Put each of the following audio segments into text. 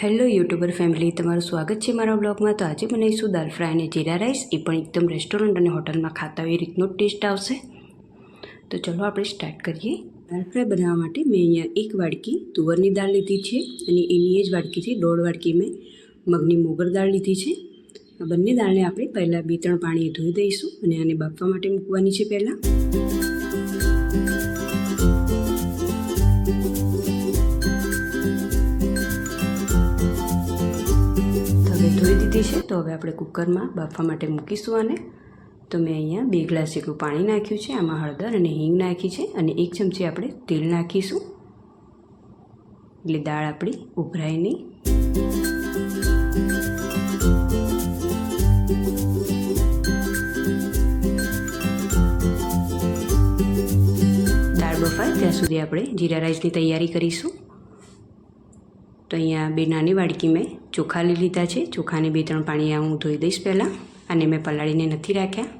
Hello YouTuber family, તમારું સ્વાગત છે મારા બ્લોગમાં। તો આજે બનાવીશું દાલ ફ્રાય અને જીરા રાઈસ, એ પણ એકદમ રેસ્ટોરન્ટ અને હોટલમાં ખાતા હોય એ રીતનો ટેસ્ટ આવશે। તો ચલો આપણે સ્ટાર્ટ કરીએ। દાલ ફ્રાય બનાવવા માટે મેં અહીંયા 1 વાડકી તુવરની દાળ લીધી છે અને એની જ વાડકીથી 1.5 વાડકી મેં મગની મોગર દાળ લીધી છે। આ બંને દાળને આપણે પહેલાં 2-3 પાણીએ ધોઈ દઈશું અને આને બાફવા માટે મૂકવાની છે પહેલાં। ધોઈ દીધી છે તો હવે આપણે કુકરમાં બાફવા માટે મૂકીશું આને। તો મેં અહીંયા 2 ગ્લાસ જેટલું પાણી નાખ્યું છે, આમાં હળદર અને હિંગ નાખી છે અને 1 ચમચી આપણે તેલ નાખીશું એટલે દાળ આપણી ઉભરાય નહીં। દાળ બફાય ત્યાં સુધી આપણે જીરા રાઈસની તૈયારી કરીશું। તો અહીંયા 2 નાની વાડકી મેં ચોખા લઈ લીધા છે। ચોખાને 2-3 પાણી હું ધોઈ દઈશ પહેલાં, અને મેં પલાળીને નથી રાખ્યા।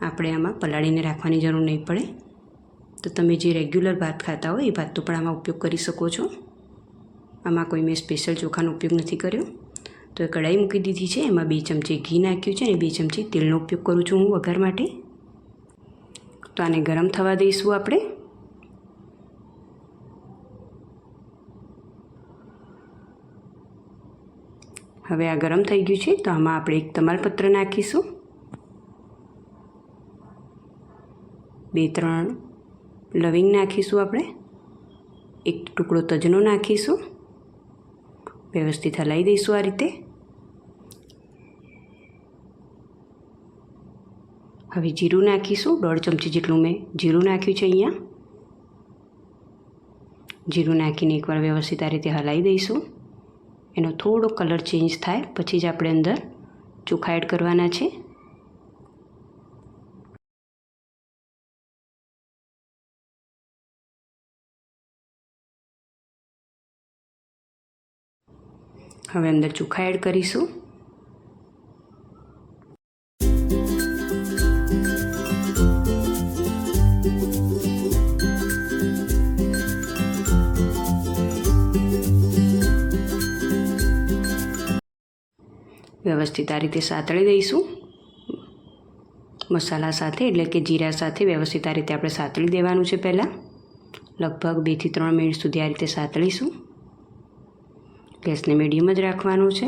આપણે આમાં પલાળીને રાખવાની જરૂર નહીં પડે। તો તમે જે રેગ્યુલર ભાત ખાતા હોય એ ભાતનો પણ આમાં ઉપયોગ કરી શકો છો। આમાં કોઈ મેં સ્પેશિયલ ચોખાનો ઉપયોગ નથી કર્યો। તો એ કઢાઈ મૂકી દીધી છે, એમાં 2 ચમચી ઘી નાખ્યું છે અને 2 ચમચી તેલનો ઉપયોગ કરું છું હું વઘાર માટે। તો આને ગરમ થવા દઈશું આપણે। હવે આ ગરમ થઈ ગયું છે તો આમાં આપણે 1 તમાલપત્ર નાખીશું, 2-3 લવિંગ નાખીશું આપણે, 1 ટુકડો તજનો નાખીશું, વ્યવસ્થિત હલાવી દઈશું આ રીતે। હવે જીરું નાખીશું, 1.5 ચમચી જેટલું મેં જીરું નાખ્યું છે અહીંયા। જીરું નાખીને એકવાર વ્યવસ્થિત આ રીતે હલાવી દઈશું। એનો થોડો કલર ચેન્જ થાય પછી જ આપણે અંદર ચોખા એડ કરવાના છે। હવે અંદર ચોખા એડ કરીશું। વ્યવસ્થિત આ રીતે સાતળી દઈશું મસાલા સાથે, એટલે કે જીરા સાથે વ્યવસ્થિત આ રીતે આપણે સાતળી દેવાનું છે પહેલાં। લગભગ 2 થી 3 મિનિટ સુધી આ રીતે સાતળીશું। ગેસને મીડિયમ જ રાખવાનું છે।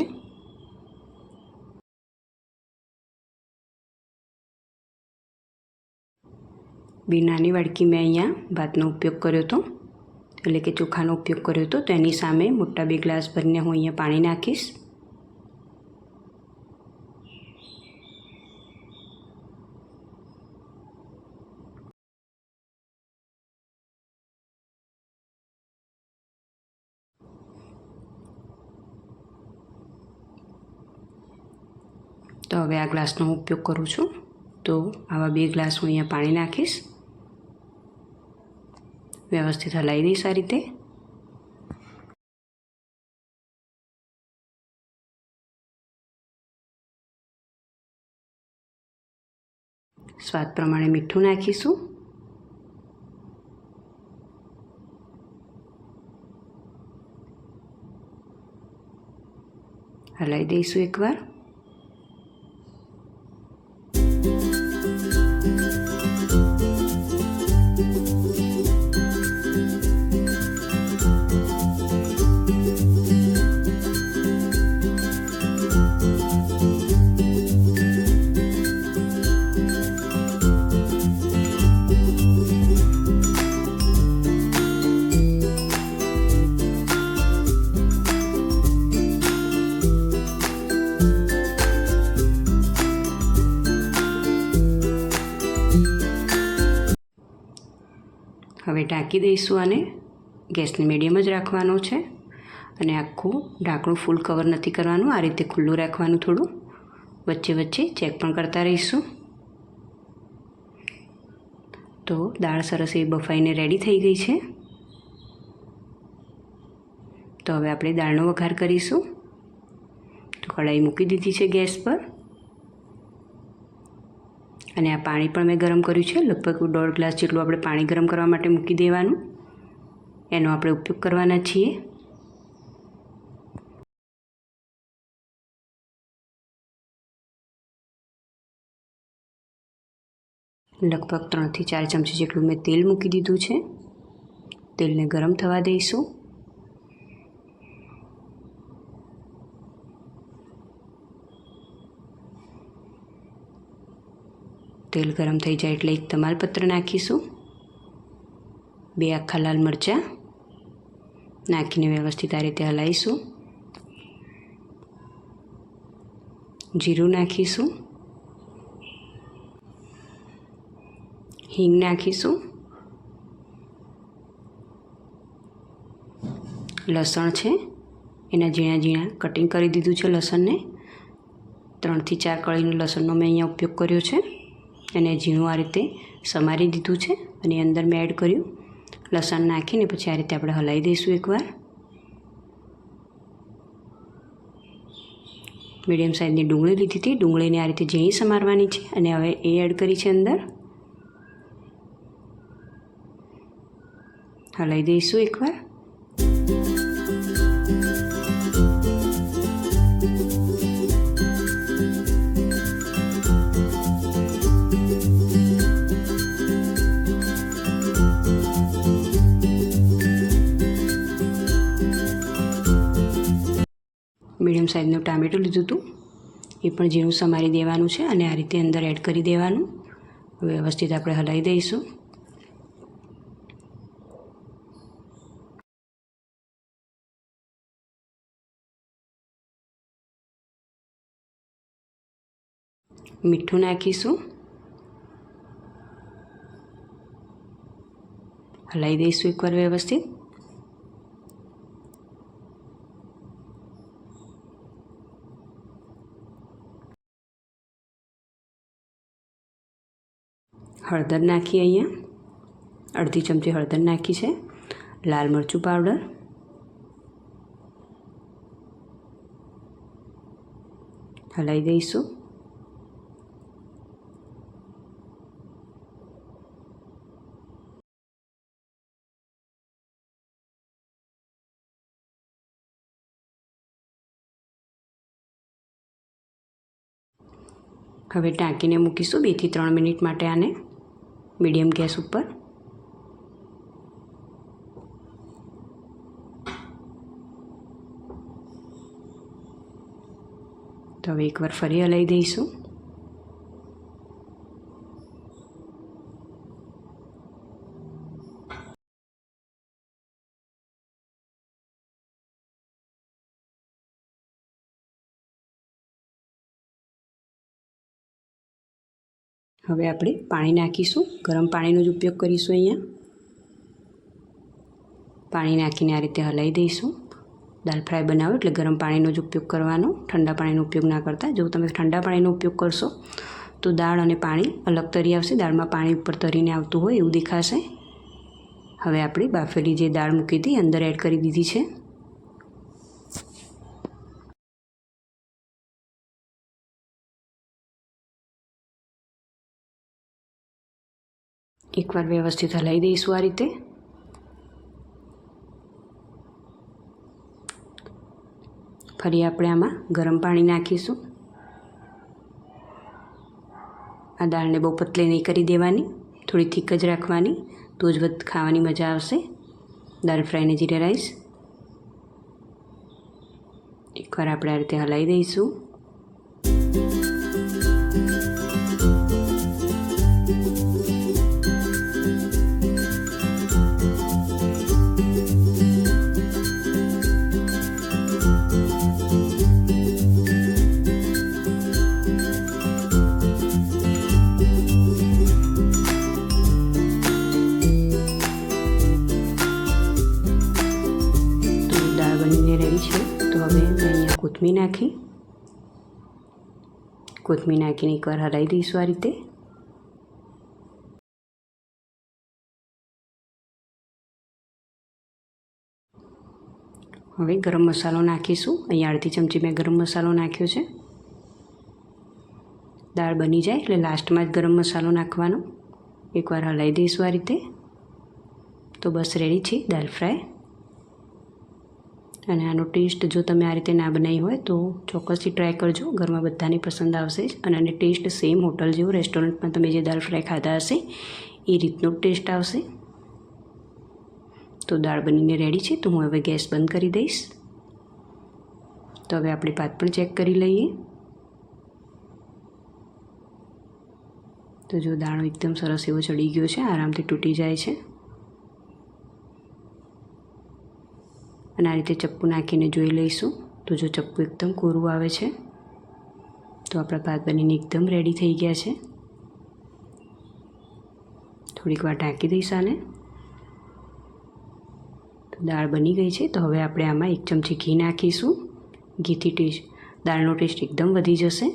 બે નાની વાડકી મેં અહીંયા ભાતનો ઉપયોગ કર્યો હતો, એટલે કે ચોખાનો ઉપયોગ કર્યો હતો। તો એની સામે મોટા 2 ગ્લાસ ભરીને હું અહીંયા પાણી નાખીશ। તો હવે આ ગ્લાસનો હું ઉપયોગ કરું છું, તો આવા 2 ગ્લાસ હું અહીંયા પાણી નાખીશ, વ્યવસ્થિત હલાવી દઈશ આ રીતે। સ્વાદ પ્રમાણે મીઠું નાખીશું, હલાવી દઈશું એકવાર। હવે ઢાંકી દઈશું આને, ગેસને મીડિયમ જ રાખવાનો છે અને આખું ઢાંકણું ફૂલ કવર નથી કરવાનું, આ રીતે ખુલ્લું રાખવાનું, થોડું વચ્ચે વચ્ચે ચેક પણ કરતા રહીશું। તો દાળ સરસ એ બફાઈને રેડી થઈ ગઈ છે। તો હવે આપણે દાળનો વઘાર કરીશું। તો કઢાઈ મૂકી દીધી છે ગેસ પર અને આ પાણી પણ મેં ગરમ કર્યું છે, લગભગ 1.5 ગ્લાસ જેટલું આપણે પાણી ગરમ કરવા માટે મૂકી દેવાનું। એનો આપણે ઉપયોગ કરવાના છીએ। લગભગ 3 થી 4 ચમચી જેટલું મેં તેલ મૂકી દીધું છે. તેલને ગરમ થવા દઈશું. તેલ ગરમ થઈ જાય એટલે એક તમાલપત્ર નાખીશું. 2 આખા લાલ મરચાં નાખીને વ્યવસ્થિત આ રીતે હલાવીશું. જીરું નાખીશું. હિંગ નાખીશું. લસણ છે એના ઝીણા ઝીણા કટિંગ કરી દીધું છે. લસણને 3 થી 4 કળીનું લસણનો મેં અહીંયા ઉપયોગ કર્યો છે. અને ઝીણું આ રીતે સમારી દીધું છે અને અંદર મેં એડ કર્યું. લસણ નાખીને પછી આ રીતે આપણે હલાવી દઈશું એકવાર. મીડિયમ સાઇઝની ડુંગળી લીધી હતી. ડુંગળીને આ રીતે ઝીણી સમારવાની છે અને હવે એ એડ કરી છે અંદર. હલાવી દઈશું એકવાર. મીડિયમ સાઇઝનું ટામેટું લીધું હતું, એ પણ ઝીણું સમારી દેવાનું છે અને આ રીતે અંદર એડ કરી દેવાનું. વ્યવસ્થિત આપણે હલાવી દઈશું. મીઠું નાખીશું. હલાવી દઈશું એકવાર વ્યવસ્થિત. હળદર નાખી, અહીંયા 1/2 ચમચી હળદર નાખી છે. લાલ મરચું પાવડર, હલાવી દઈશું. હવે ઢાંકીને મૂકીશું 2 થી 3 મિનિટ માટે આને મીડિયમ ગેસ ઉપર. તો હવે એકવાર ફરી હલાવી દઈશું. હવે આપણે પાણી નાખીશું. ગરમ પાણીનો જ ઉપયોગ કરીશું. અહીંયા પાણી નાખીને આ રીતે હલાવી દઈશું. દાલ ફ્રાય બનાવો એટલે ગરમ પાણીનો જ ઉપયોગ કરવાનો, ઠંડા પાણીનો ઉપયોગ ના કરતા. જો તમે ઠંડા પાણીનો ઉપયોગ કરશો તો દાળ અને પાણી અલગ તરી આવશે. દાળમાં પાણી ઉપર તરીને આવતું હોય એવું દેખાશે. હવે આપણે બાફેલી જે દાળ મૂકી હતી અંદર એડ કરી દીધી છે. એકવાર વ્યવસ્થિત હલાવી દઈશું આ રીતે. ફરી આપણે આમાં ગરમ પાણી નાખીશું. આ દાળને બહુ પતલી નહીં કરી દેવાની, થોડી થીક જ રાખવાની, તો જ ખાવાની મજા આવશે. દાળ ફ્રાય ને જીરા રાઈસ એકવાર આપણે આ રીતે હલાવી દઈશું. કોથમીર નાખી, કોથમીર નાખીને એકવાર હલાવી દઈશું આ રીતે. હવે ગરમ મસાલો નાખીશું. અહીંયા 1/2 ચમચી મેં ગરમ મસાલો નાખ્યો છે. દાળ બની જાય એટલે લાસ્ટમાં જ ગરમ મસાલો નાખવાનો. એકવાર હલાવી દઈશું આ રીતે. તો બસ રેડી છે દાળ ફ્રાય. અને આનો ટેસ્ટ જો તમે આ રીતે ના બનાવી હોય તો ચોક્કસથી ટ્રાય કરજો. ઘરમાં બધાને પસંદ આવશે જ. અને આનો ટેસ્ટ સેમ હોટલ જેવો, રેસ્ટોરન્ટમાં તમે જે દાલ ફ્રાય ખાધા હશે એ રીતનો ટેસ્ટ આવશે. તો દાળ બનીને રેડી છે. તો હું હવે ગેસ બંધ કરી દઈશ. તો હવે આપણે ભાત પણ ચેક કરી લઈએ. તો જો દાણો એકદમ સરસ એવો ચડી ગયો છે, આરામથી તૂટી જાય છે. અને આ રીતે ચપ્પુ નાખીને જોઈ લઈશું. તો જો ચપ્પુ એકદમ કોરું આવે છે તો આપણા ભાત બનીને એકદમ રેડી થઈ ગયા છે. થોડીક વાર ઢાંકી દઈશ આને. તો દાળ બની ગઈ છે. તો હવે આપણે આમાં 1 ચમચી ઘી નાખીશું. ઘીથી દાળનો ટેસ્ટ એકદમ વધી જશે.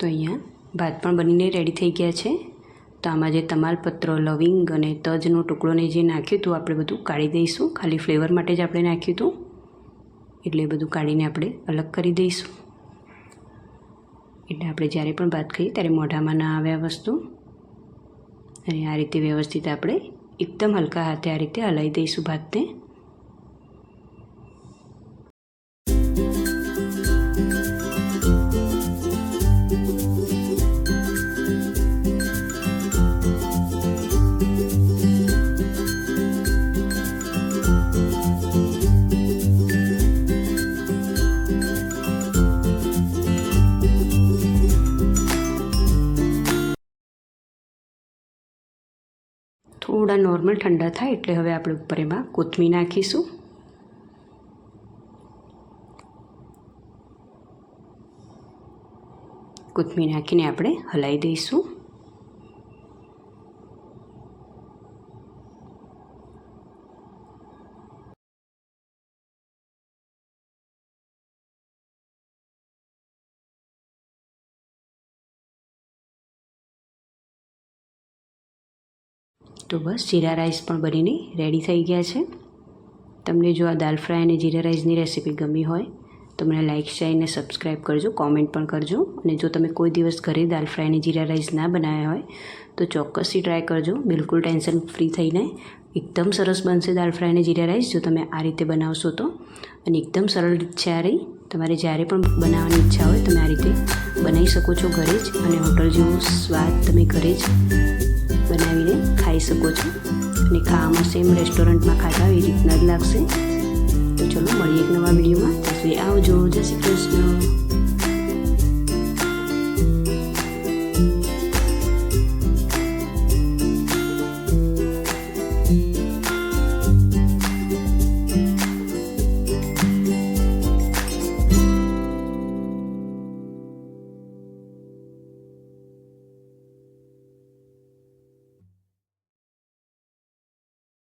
તો અહીંયા ભાત પણ બનીને રેડી થઈ ગયા છે. તો આમાં જે તમાલપત્ર, લવિંગ અને તજનો ટુકડોને જે નાખ્યું હતું આપણે બધું કાઢી દઈશું. ખાલી ફ્લેવર માટે જ આપણે નાખ્યું હતું, એટલે બધું કાઢીને આપણે અલગ કરી દઈશું. એટલે આપણે જ્યારે પણ ભાત ખાઈએ ત્યારે મોઢામાં ના આવે આ વસ્તુ. અને આ રીતે વ્યવસ્થિત આપણે એકદમ હલકા હાથે આ રીતે હલાવી દઈશું ભાતને. થોડા નોર્મલ ઠંડા થાય એટલે હવે આપણે ઉપર એમાં કોથમીર નાખીશું. કોથમીર નાખીને આપણે હલાવી દઈશું. તો બસ જીરા રાઈસ પણ બનીને રેડી થઈ ગયા છે. તમને જો આ દાલ ફ્રાય અને જીરા રાઈસની રેસીપી ગમી હોય તો મને લાઇક, શેર અને સબસ્ક્રાઈબ કરજો. કોમેન્ટ પણ કરજો. અને જો તમે કોઈ દિવસ ઘરે દાલ ફ્રાય અને જીરા રાઈસ ના બનાવ્યા હોય તો ચોક્કસથી ટ્રાય કરજો. બિલકુલ ટેન્શન ફ્રી થઈને એકદમ સરસ બનશે દાલ ફ્રાય અને જીરા રાઈસ જો તમે આ રીતે બનાવશો તો. અને એકદમ સરળ રીત છે આ રહી. તમારે જ્યારે પણ બનાવવાની ઈચ્છા હોય તમે આ રીતે બનાવી શકો છો ઘરે જ. અને હોટલ જેવો સ્વાદ તમે ઘરે જ બનાવીને ખાઈ શકો છો. અને ખાવામાં સેમ રેસ્ટોરન્ટમાં ખાતા હોય એ રીતના જ લાગશે. તો ચલો મળીએ એક નવા વિડીયોમાં. ત્યાં સુધી આવજો. જય શ્રી કૃષ્ણ.